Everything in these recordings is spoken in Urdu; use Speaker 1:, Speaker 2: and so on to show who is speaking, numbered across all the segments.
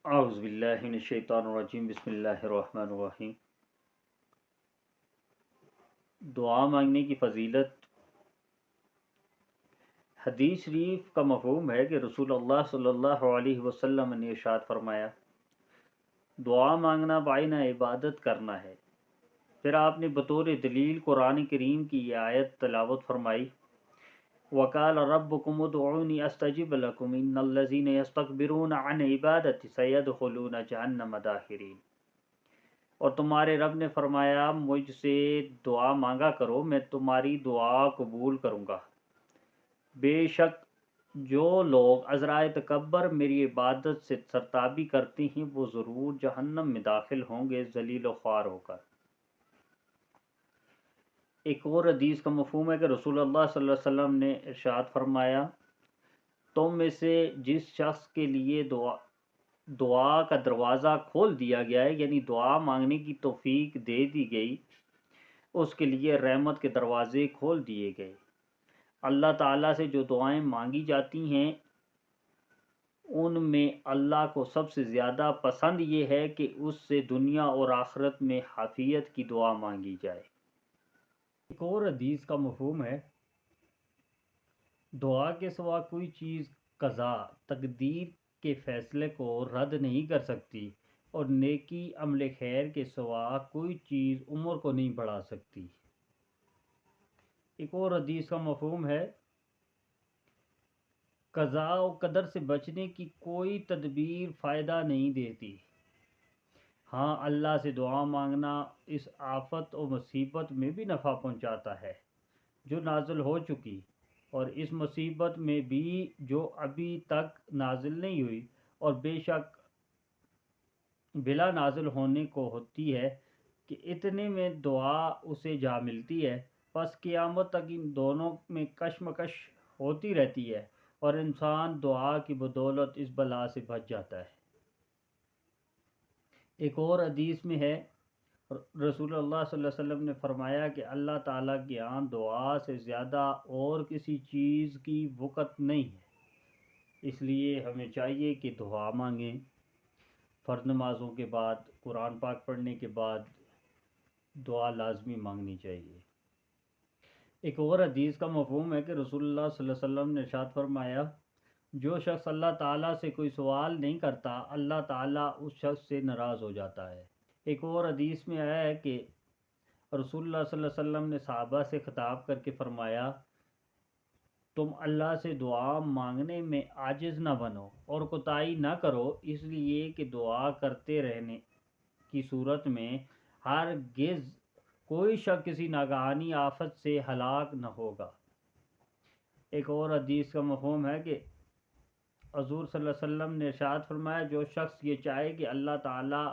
Speaker 1: اعوذ باللہ من الشیطان الرجیم، بسم اللہ الرحمن الرحیم۔ دعا مانگنے کی فضیلت۔ حدیث شریف کا مفہوم ہے کہ رسول اللہ صلی اللہ علیہ وسلم نے ارشاد فرمایا، دعا مانگنا بعینہ عبادت کرنا ہے۔ پھر آپ نے بطور دلیل قرآن کریم کی یہ آیت تلاوت فرمائی، وَقَالَ رَبُّكُمُ ادْعُونِي أَسْتَجِبْ لَكُمْ إِنَّ الَّذِينَ يَسْتَكْبِرُونَ عَنْ عِبَادَتِي سَيَدْخُلُونَ جَهَنَّمَ دَاخِرِينَ۔ اور تمہارے رب نے فرمایا، مجھ سے دعا مانگا کرو، میں تمہاری دعا قبول کروں گا۔ بے شک جو لوگ عذرائے تکبر میری عبادت سے سرتابی کرتے ہیں وہ ضرور جہنم میں داخل ہوں گے، ذلیل و خوار ہو کر۔ ایک اور حدیث کا مفہوم ہے کہ رسول اللہ صلی اللہ علیہ وسلم نے ارشاد فرمایا، تم میں سے جس شخص کے لیے دعا کا دروازہ کھول دیا گیا ہے، یعنی دعا مانگنے کی توفیق دے دی گئی، اس کے لیے رحمت کے دروازے کھول دیے گئے۔ اللہ تعالیٰ سے جو دعائیں مانگی جاتی ہیں ان میں اللہ کو سب سے زیادہ پسند یہ ہے کہ اس سے دنیا اور آخرت میں عافیت کی دعا مانگی جائے۔ ایک اور حدیث کا مفہوم ہے، دعا کے سوا کوئی چیز قضا تقدیر کے فیصلے کو رد نہیں کر سکتی، اور نیکی عمل خیر کے سوا کوئی چیز عمر کو نہیں بڑھا سکتی۔ ایک اور حدیث کا مفہوم ہے، قضاء و قدر سے بچنے کی کوئی تدبیر فائدہ نہیں دیتی، ہاں اللہ سے دعا مانگنا اس آفت و مصیبت میں بھی نفع پہنچاتا ہے جو نازل ہو چکی، اور اس مصیبت میں بھی جو ابھی تک نازل نہیں ہوئی، اور بے شک بلا نازل ہونے کو ہوتی ہے کہ اتنے میں دعا اسے جا ملتی ہے۔ پس قیامت تک ان دونوں میں کشمکش ہوتی رہتی ہے، اور انسان دعا کی بدولت اس بلا سے بچ جاتا ہے۔ ایک اور حدیث میں ہے، رسول اللہ صلی اللہ علیہ وسلم نے فرمایا کہ اللہ تعالیٰ کے ہاں دعا سے زیادہ اور کسی چیز کی وقت نہیں ہے، اس لیے ہمیں چاہیے کہ دعا مانگیں۔ فرض نمازوں کے بعد، قرآن پاک پڑھنے کے بعد دعا لازمی مانگنی چاہیے۔ ایک اور حدیث کا مفہوم ہے کہ رسول اللہ صلی اللہ علیہ وسلم نے ارشاد فرمایا، جو شخص اللہ تعالیٰ سے کوئی سوال نہیں کرتا اللہ تعالیٰ اس شخص سے ناراض ہو جاتا ہے۔ ایک اور حدیث میں آیا ہے کہ رسول اللہ صلی اللہ علیہ وسلم نے صحابہ سے خطاب کر کے فرمایا، تم اللہ سے دعا مانگنے میں عاجز نہ بنو اور کوتاہی نہ کرو، اس لیے کہ دعا کرتے رہنے کی صورت میں ہرگز کوئی شخص کسی ناگہانی آفت سے ہلاک نہ ہوگا۔ ایک اور حدیث کا مفہوم ہے کہ حضور صلی اللہ علیہ وسلم نے ارشاد فرمایا، جو شخص یہ چاہے کہ اللہ تعالیٰ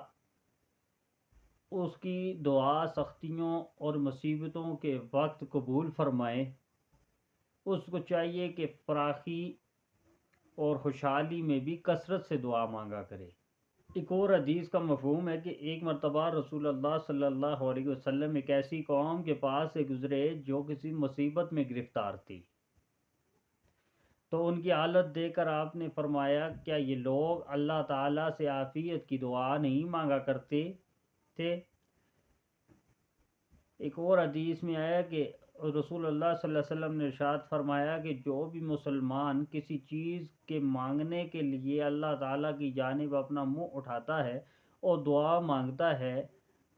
Speaker 1: اس کی دعا سختیوں اور مصیبتوں کے وقت قبول فرمائے، اس کو چاہیے کہ فراخی اور خوشحالی میں بھی کثرت سے دعا مانگا کرے۔ ایک اور حدیث کا مفہوم ہے کہ ایک مرتبہ رسول اللہ صلی اللہ علیہ وسلم ایک ایسی قوم کے پاس سے گزرے جو کسی مصیبت میں گرفتار تھی، تو ان کی حالت دیکھ کر آپ نے فرمایا، کیا یہ لوگ اللہ تعالیٰ سے عافیت کی دعا نہیں مانگا کرتے تھے؟ ایک اور حدیث میں آیا کہ رسول اللہ صلی اللہ علیہ وسلم نے ارشاد فرمایا کہ جو بھی مسلمان کسی چیز کے مانگنے کے لیے اللہ تعالیٰ کی جانب اپنا منہ اٹھاتا ہے اور دعا مانگتا ہے،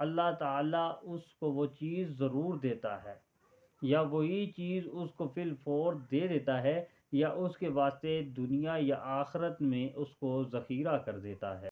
Speaker 1: اللہ تعالیٰ اس کو وہ چیز ضرور دیتا ہے، یا وہی چیز اس کو فی الفور دے دیتا ہے، یا اس کے واسطے دنیا یا آخرت میں اس کو ذخیرہ کر دیتا ہے۔